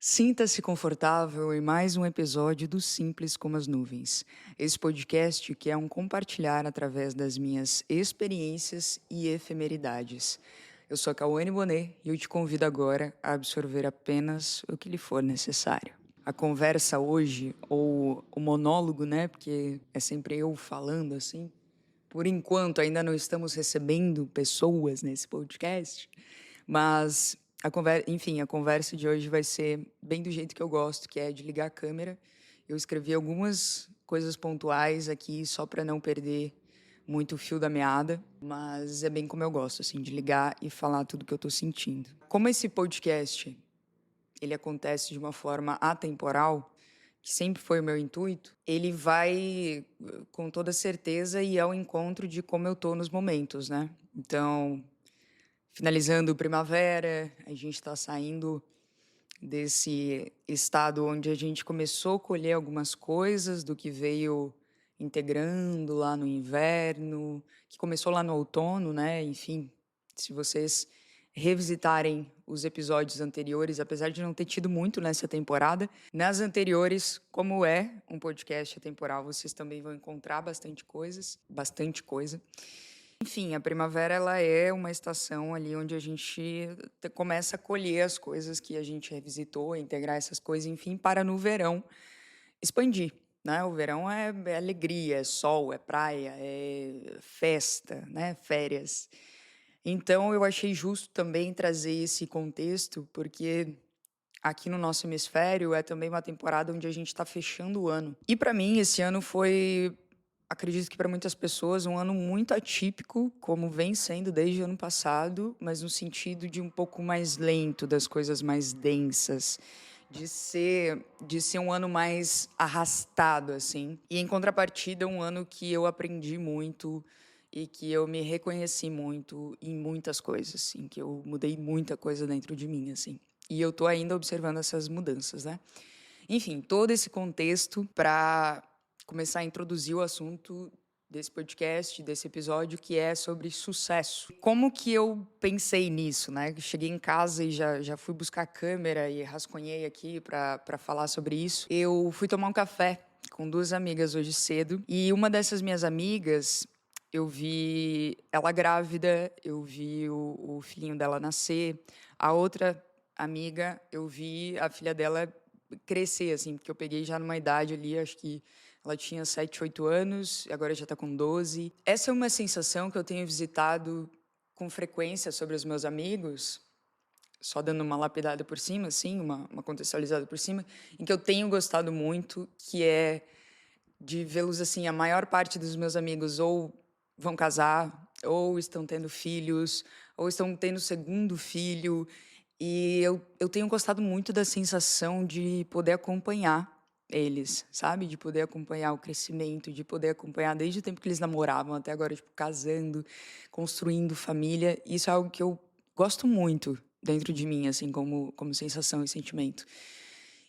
Sinta-se confortável em mais um episódio do Simples como as Nuvens. Esse podcast que é um compartilhar através das minhas experiências e efemeridades. Eu sou a Cauane Bonet e eu te convido agora a absorver apenas o que lhe for necessário. A conversa hoje, ou o monólogo, né? Porque é sempre eu falando assim. Por enquanto, ainda não estamos recebendo pessoas nesse podcast, mas a conversa de hoje vai ser bem do jeito que eu gosto, que é de ligar a câmera. Eu escrevi algumas coisas pontuais aqui só para não perder muito o fio da meada, mas é bem como eu gosto, assim, de ligar e falar tudo que eu tô sentindo. Como esse podcast, ele acontece de uma forma atemporal, que sempre foi o meu intuito, ele vai, com toda certeza, ir ao encontro de como eu tô nos momentos, né. Então, finalizando primavera, a gente está saindo desse estado onde a gente começou a colher algumas coisas do que veio integrando lá no inverno, que começou lá no outono, né, enfim, se vocês revisitarem os episódios anteriores, apesar de não ter tido muito nessa temporada, nas anteriores, como é um podcast atemporal, vocês também vão encontrar bastante coisa. Enfim, a primavera ela é uma estação ali onde a gente começa a colher as coisas que a gente revisitou, integrar essas coisas, enfim, para no verão expandir, né? O verão é alegria, é sol, é praia, é festa, né? Férias. Então eu achei justo também trazer esse contexto, porque aqui no nosso hemisfério é também uma temporada onde a gente está fechando o ano. E para mim esse ano foi, acredito que para muitas pessoas, um ano muito atípico, como vem sendo desde o ano passado, mas no sentido de um pouco mais lento, das coisas mais densas, de ser um ano mais arrastado, assim. E em contrapartida, um ano que eu aprendi muito e que eu me reconheci muito em muitas coisas, assim, que eu mudei muita coisa dentro de mim, assim. E eu tô ainda observando essas mudanças, né? Enfim, todo esse contexto para começar a introduzir o assunto desse podcast, desse episódio, que é sobre sucesso. Como que eu pensei nisso, né? Cheguei em casa e já fui buscar a câmera e rascunhei aqui para falar sobre isso. Eu fui tomar um café com duas amigas hoje cedo e uma dessas minhas amigas, eu vi ela grávida, eu vi o filhinho dela nascer. A outra amiga, eu vi a filha dela crescer, assim, porque eu peguei já numa idade ali, acho que ela tinha 7, 8 anos, e agora já tá com 12. Essa é uma sensação que eu tenho visitado com frequência sobre os meus amigos, só dando uma lapidada por cima, assim, uma contextualizada por cima, em que eu tenho gostado muito, que é de vê-los assim, a maior parte dos meus amigos ou vão casar, ou estão tendo filhos, ou estão tendo segundo filho, e eu tenho gostado muito da sensação de poder acompanhar eles, sabe? De poder acompanhar o crescimento, de poder acompanhar desde o tempo que eles namoravam até agora, tipo, casando, construindo família. Isso é algo que eu gosto muito dentro de mim, assim, como sensação e sentimento.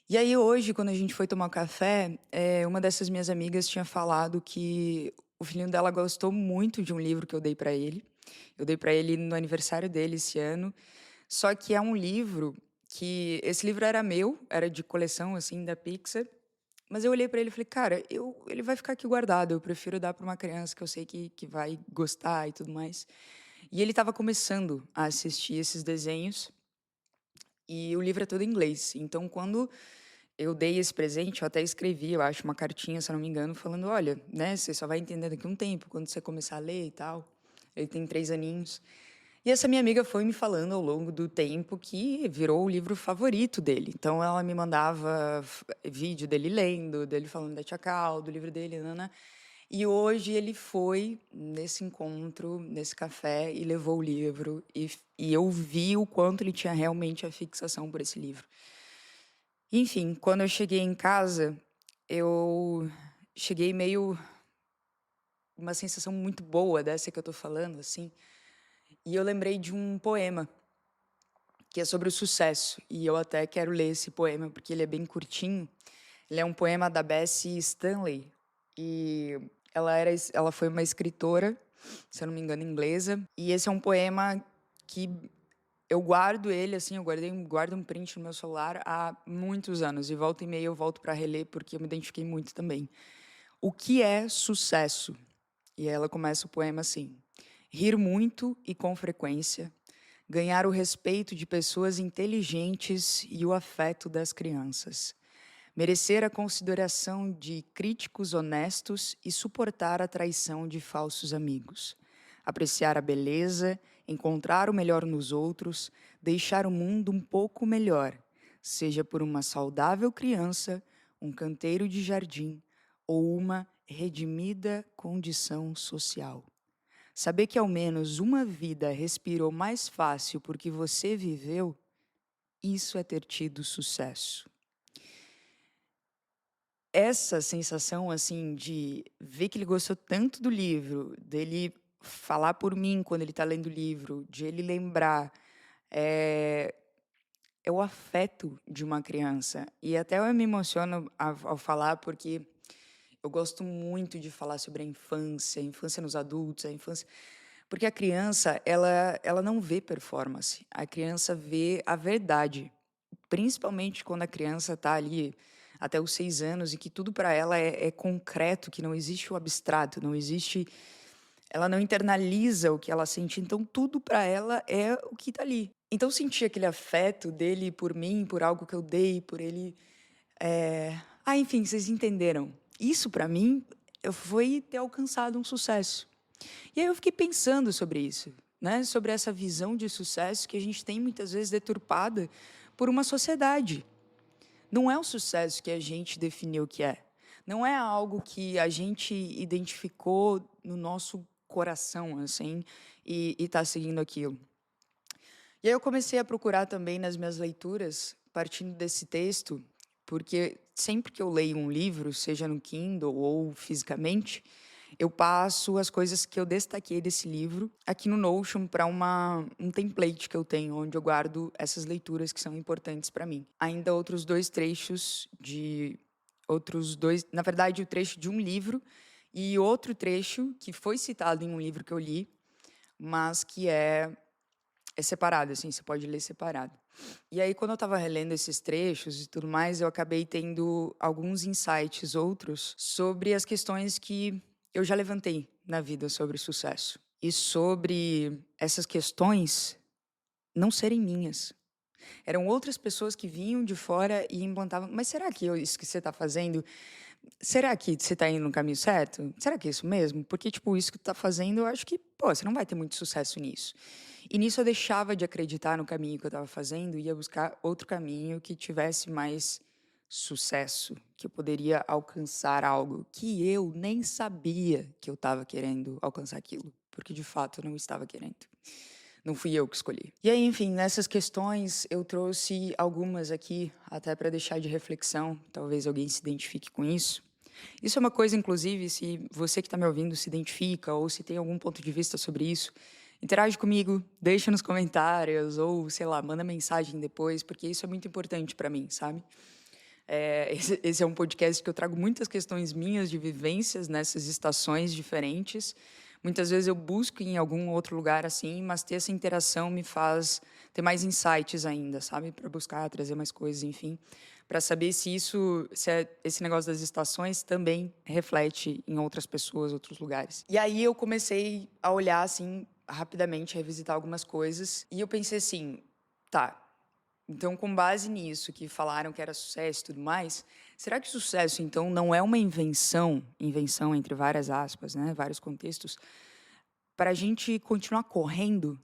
E aí hoje, quando a gente foi tomar café, uma dessas minhas amigas tinha falado que o filhinho dela gostou muito de um livro que eu dei pra ele. Eu dei pra ele no aniversário dele esse ano, só que é um livro que esse livro era meu, era de coleção, assim, da Pixar, mas eu olhei pra ele e falei: "Cara, ele vai ficar aqui guardado, eu prefiro dar pra uma criança que eu sei que vai gostar e tudo mais". E ele estava começando a assistir esses desenhos, e o livro é todo em inglês, então quando eu dei esse presente, eu até escrevi, eu acho, uma cartinha, se eu não me engano, falando: "Olha, né, você só vai entender daqui a um tempo, quando você começar a ler e tal". Ele tem 3 aninhos. E essa minha amiga foi me falando ao longo do tempo que virou o livro favorito dele. Então ela me mandava vídeo dele lendo, dele falando da Tia Cal, do livro dele, nã E hoje ele foi nesse encontro, nesse café, e levou o livro, e eu vi o quanto ele tinha realmente a fixação por esse livro. Enfim, quando eu cheguei em casa, eu cheguei meio uma sensação muito boa dessa que eu tô falando, assim, e eu lembrei de um poema que é sobre o sucesso, e eu até quero ler esse poema porque ele é bem curtinho. Ele é um poema da Bessie Stanley, e ela foi uma escritora, se eu não me engano, inglesa, e esse é um poema que eu guardo ele, assim, guardo um print no meu celular há muitos anos, e volta e meia eu volto para reler, porque eu me identifiquei muito também. O que é sucesso? E ela começa o poema assim: rir muito e com frequência, ganhar o respeito de pessoas inteligentes e o afeto das crianças, merecer a consideração de críticos honestos e suportar a traição de falsos amigos, apreciar a beleza, encontrar o melhor nos outros, deixar o mundo um pouco melhor, seja por uma saudável criança, um canteiro de jardim ou uma redimida condição social. Saber que ao menos uma vida respirou mais fácil porque você viveu, isso é ter tido sucesso. Essa sensação, assim, de ver que ele gostou tanto do livro, dele falar por mim quando ele está lendo o livro, de ele lembrar, é, é o afeto de uma criança. E até eu me emociono ao falar, porque eu gosto muito de falar sobre a infância nos adultos, a infância. Porque a criança, ela não vê performance, a criança vê a verdade. Principalmente quando a criança está ali até os 6 anos e que tudo para ela é concreto, que não existe o abstrato, não existe. Ela não internaliza o que ela sente, então tudo para ela é o que está ali. Então sentir aquele afeto dele por mim, por algo que eu dei, por ele. Enfim, vocês entenderam. Isso para mim foi ter alcançado um sucesso. E aí eu fiquei pensando sobre isso, né? Sobre essa visão de sucesso que a gente tem muitas vezes deturpada por uma sociedade. Não é o sucesso que a gente definiu que é. Não é algo que a gente identificou no nosso coração, assim, e está seguindo aquilo. E aí eu comecei a procurar também nas minhas leituras, partindo desse texto, porque sempre que eu leio um livro, seja no Kindle ou fisicamente, eu passo as coisas que eu destaquei desse livro aqui no Notion para um template que eu tenho, onde eu guardo essas leituras que são importantes para mim. Ainda outros dois trechos de outros dois, na verdade, o trecho de um livro e outro trecho que foi citado em um livro que eu li, mas que é separado, assim, você pode ler separado. E aí, quando eu estava relendo esses trechos e tudo mais, eu acabei tendo alguns insights outros sobre as questões que eu já levantei na vida sobre sucesso. E sobre essas questões não serem minhas. Eram outras pessoas que vinham de fora e implantavam. Mas será que isso que você está fazendo, será que você está indo no caminho certo? Será que é isso mesmo? Porque, tipo, isso que tu tá fazendo, eu acho que, pô, você não vai ter muito sucesso nisso. E nisso eu deixava de acreditar no caminho que eu estava fazendo e ia buscar outro caminho que tivesse mais sucesso, que eu poderia alcançar algo que eu nem sabia que eu estava querendo alcançar aquilo, porque de fato eu não estava querendo. Não fui eu que escolhi. E aí, enfim, nessas questões eu trouxe algumas aqui, até para deixar de reflexão, talvez alguém se identifique com isso. Isso é uma coisa, inclusive, se você que está me ouvindo se identifica ou se tem algum ponto de vista sobre isso, interage comigo, deixa nos comentários ou, sei lá, manda mensagem depois, porque isso é muito importante para mim, sabe? Esse é um podcast que eu trago muitas questões minhas de vivências nessas estações diferentes. Muitas vezes eu busco em algum outro lugar assim, mas ter essa interação me faz ter mais insights ainda, sabe? Para buscar, trazer mais coisas, enfim. Para saber se esse negócio das estações também reflete em outras pessoas, outros lugares. E aí eu comecei a olhar assim, rapidamente, a revisitar algumas coisas. E eu pensei assim, tá. Então, com base nisso, que falaram que era sucesso e tudo mais, será que sucesso, então, não é uma invenção entre várias aspas, né, vários contextos, para a gente continuar correndo,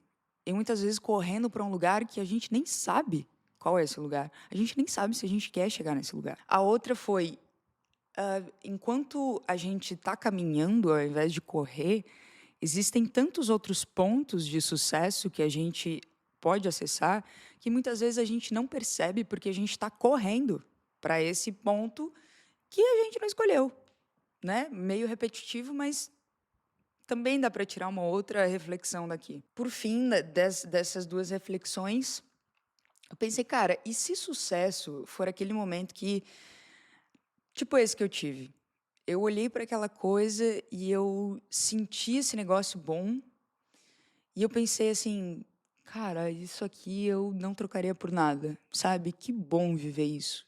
e muitas vezes correndo para um lugar que a gente nem sabe qual é esse lugar. A gente nem sabe se a gente quer chegar nesse lugar. A outra foi, enquanto a gente está caminhando, ao invés de correr, existem tantos outros pontos de sucesso que a gente pode acessar que muitas vezes a gente não percebe porque a gente está correndo para esse ponto que a gente não escolheu, né? Meio repetitivo, mas também dá para tirar uma outra reflexão daqui. Por fim, dessas duas reflexões, eu pensei, cara, e se sucesso for aquele momento que, tipo esse que eu tive? Eu olhei para aquela coisa e eu senti esse negócio bom e eu pensei assim, Cara, isso aqui eu não trocaria por nada, sabe? Que bom viver isso.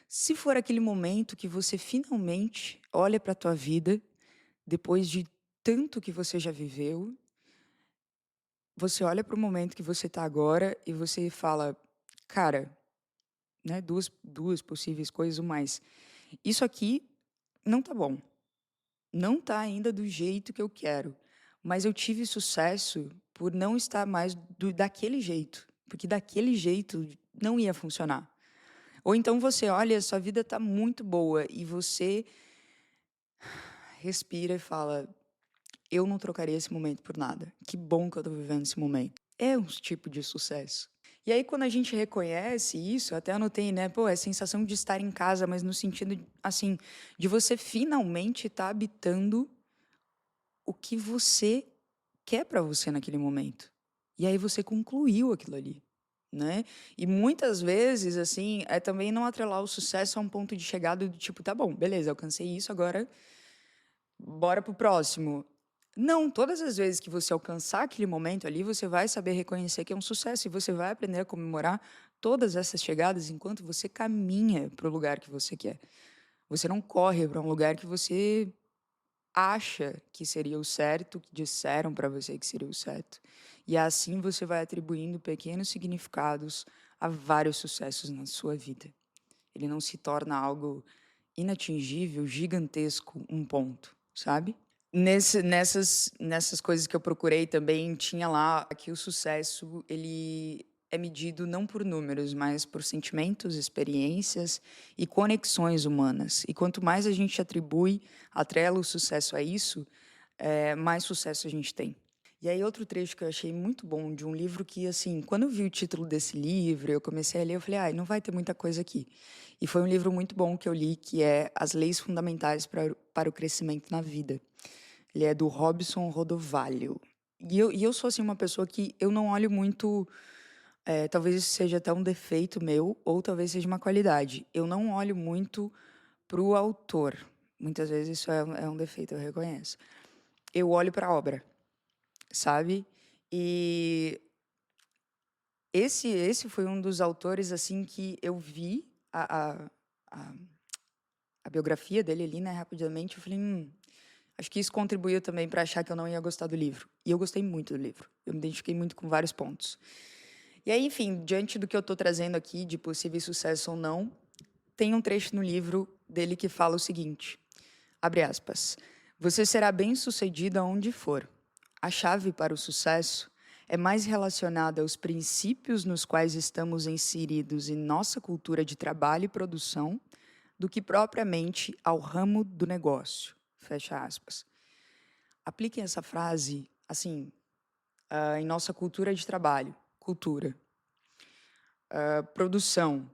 Se for aquele momento que você finalmente olha pra tua vida, depois de tanto que você já viveu, você olha para o momento que você tá agora e você fala: "Cara", né, duas possíveis coisas ou mais, "isso aqui não tá bom, não tá ainda do jeito que eu quero, mas eu tive sucesso por não estar mais daquele jeito, porque daquele jeito não ia funcionar". Ou então você olha, sua vida tá muito boa e você respira e fala: "Eu não trocaria esse momento por nada. Que bom que eu tô vivendo esse momento". É um tipo de sucesso. E aí quando a gente reconhece isso, eu até anotei, né, pô, é a sensação de estar em casa, mas no sentido, assim, de você finalmente estar habitando o que você quer pra você naquele momento. E aí você concluiu aquilo ali, né. E muitas vezes, assim, é também não atrelar o sucesso a um ponto de chegada do tipo: "Tá bom, beleza, alcancei isso, agora bora pro próximo". Não, todas as vezes que você alcançar aquele momento ali, você vai saber reconhecer que é um sucesso e você vai aprender a comemorar todas essas chegadas enquanto você caminha para o lugar que você quer. Você não corre para um lugar que você acha que seria o certo, que disseram para você que seria o certo. E assim você vai atribuindo pequenos significados a vários sucessos na sua vida. Ele não se torna algo inatingível, gigantesco, um ponto, sabe? Nessas coisas que eu procurei também tinha lá que o sucesso ele é medido não por números, mas por sentimentos, experiências e conexões humanas. E quanto mais a gente atrela o sucesso a isso, mais sucesso a gente tem. E aí outro trecho que eu achei muito bom de um livro que, assim, quando eu vi o título desse livro, eu comecei a ler, eu falei: "Ai, não vai ter muita coisa aqui". E foi um livro muito bom que eu li, que é As Leis Fundamentais para o Crescimento na Vida. Ele é do Robson Rodovalho. E eu sou, assim, uma pessoa que eu não olho muito, talvez isso seja até um defeito meu ou talvez seja uma qualidade, eu não olho muito para o autor. Muitas vezes isso é um defeito, eu reconheço. Eu olho para a obra, sabe. E esse foi um dos autores, assim, que eu vi a a biografia dele ali, né, rapidamente, eu falei: acho que isso contribuiu também para achar que eu não ia gostar do livro". E eu gostei muito do livro, eu me identifiquei muito com vários pontos. E aí, enfim, diante do que eu estou trazendo aqui, de possível sucesso ou não, tem um trecho no livro dele que fala o seguinte, abre aspas: "Você será bem-sucedido aonde for. A chave para o sucesso é mais relacionada aos princípios nos quais estamos inseridos em nossa cultura de trabalho e produção do que propriamente ao ramo do negócio". Fecha aspas. Apliquem essa frase, assim, em nossa cultura de trabalho, cultura, produção,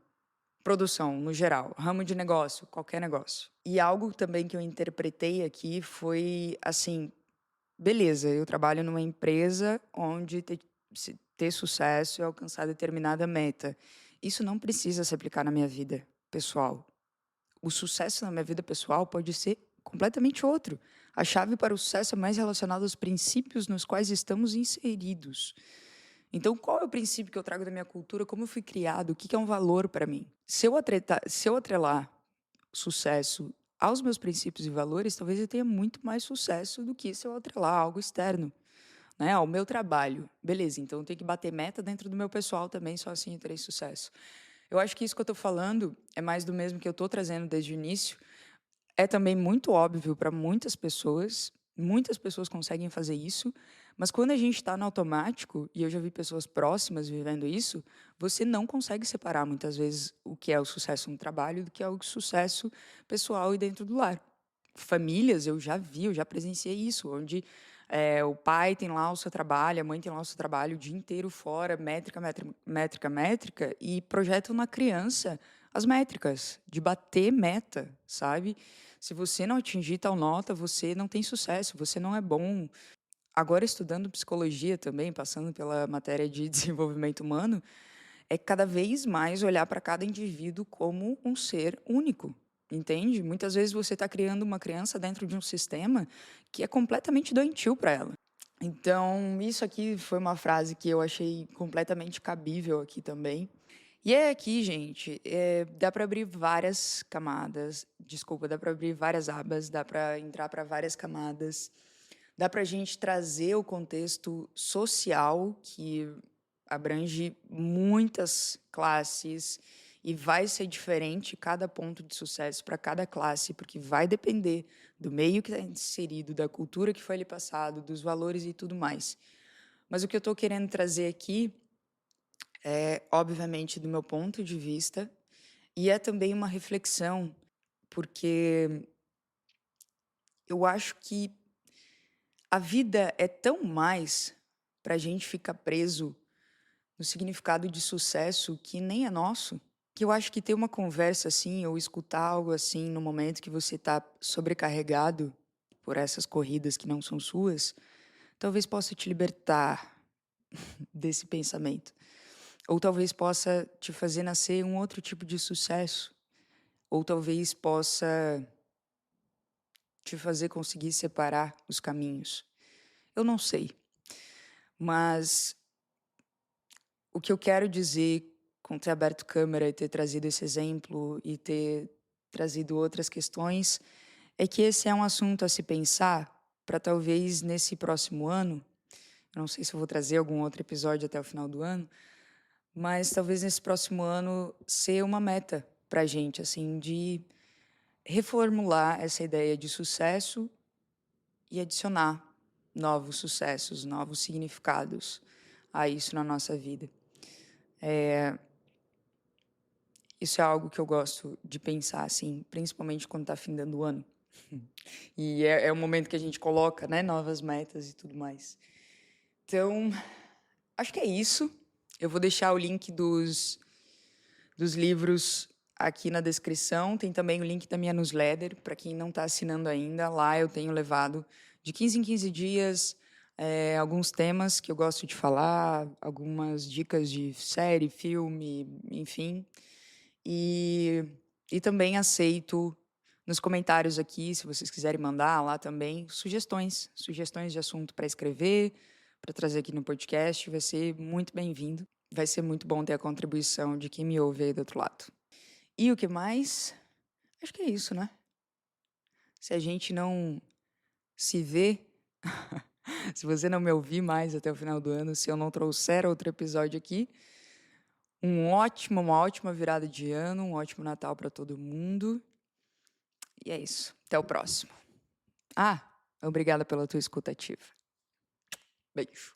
produção no geral, ramo de negócio, qualquer negócio. E algo também que eu interpretei aqui foi assim, beleza, eu trabalho numa empresa onde ter sucesso é alcançar determinada meta. Isso não precisa se aplicar na minha vida pessoal. O sucesso na minha vida pessoal pode ser completamente outro. A chave para o sucesso é mais relacionada aos princípios nos quais estamos inseridos. Então, qual é o princípio que eu trago da minha cultura? Como eu fui criado? O que que é um valor para mim? Se eu atrelar sucesso aos meus princípios e valores, talvez eu tenha muito mais sucesso do que se eu atrelar algo externo, né? Ao meu trabalho. Beleza, então eu tenho que bater meta dentro do meu pessoal também, só assim eu terei sucesso. Eu acho que isso que eu estou falando é mais do mesmo que eu estou trazendo desde o início, é também muito óbvio para muitas pessoas conseguem fazer isso, mas quando a gente está no automático, e eu já vi pessoas próximas vivendo isso, você não consegue separar muitas vezes o que é o sucesso no trabalho do que é o sucesso pessoal e dentro do lar. Famílias, eu já vi, eu já presenciei isso, onde o pai tem lá o seu trabalho, a mãe tem lá o seu trabalho o dia inteiro fora, métrica, métrica, métrica, métrica, e projetam na criança as métricas, de bater meta, sabe? Se você não atingir tal nota, você não tem sucesso, você não é bom. Agora, estudando psicologia também, passando pela matéria de desenvolvimento humano, é cada vez mais olhar para cada indivíduo como um ser único, entende? Muitas vezes você está criando uma criança dentro de um sistema que é completamente doentio para ela. Então, isso aqui foi uma frase que eu achei completamente cabível aqui também. E é aqui, gente, dá para abrir várias camadas, desculpa, dá para abrir várias abas, dá para entrar para várias camadas, dá para a gente trazer o contexto social que abrange muitas classes e vai ser diferente cada ponto de sucesso para cada classe, porque vai depender do meio que está inserido, da cultura que foi lhe passado, dos valores e tudo mais. Mas o que eu estou querendo trazer aqui é, obviamente, do meu ponto de vista, e é também uma reflexão, porque eu acho que a vida é tão mais para a gente ficar preso no significado de sucesso que nem é nosso, que eu acho que ter uma conversa assim, ou escutar algo assim no momento que você está sobrecarregado por essas corridas que não são suas, talvez possa te libertar desse pensamento. Ou talvez possa te fazer nascer um outro tipo de sucesso. Ou talvez possa te fazer conseguir separar os caminhos. Eu não sei. Mas o que eu quero dizer com ter aberto câmera e ter trazido esse exemplo e ter trazido outras questões é que esse é um assunto a se pensar para talvez nesse próximo ano, eu não sei se eu vou trazer algum outro episódio até o final do ano, mas talvez nesse próximo ano ser uma meta para a gente, assim, de reformular essa ideia de sucesso e adicionar novos sucessos, novos significados a isso na nossa vida. Isso é algo que eu gosto de pensar, assim, principalmente quando está findando o ano. E é o momento que a gente coloca, né, novas metas e tudo mais. Então, acho que é isso. Eu vou deixar o link dos livros aqui na descrição. Tem também o link da minha newsletter, para quem não está assinando ainda. Lá eu tenho levado de 15 em 15 dias alguns temas que eu gosto de falar, algumas dicas de série, filme, enfim. E, e também aceito nos comentários aqui, se vocês quiserem mandar lá também, sugestões de assunto para escrever, para trazer aqui no podcast. Vai ser muito bem-vindo. Vai ser muito bom ter a contribuição de quem me ouve aí do outro lado. E o que mais? Acho que é isso, né? Se a gente não se vê, se você não me ouvir mais até o final do ano, se eu não trouxer outro episódio aqui, uma ótima virada de ano, um ótimo Natal para todo mundo. E é isso. Até o próximo. Ah, obrigada pela tua escutativa. Beijo.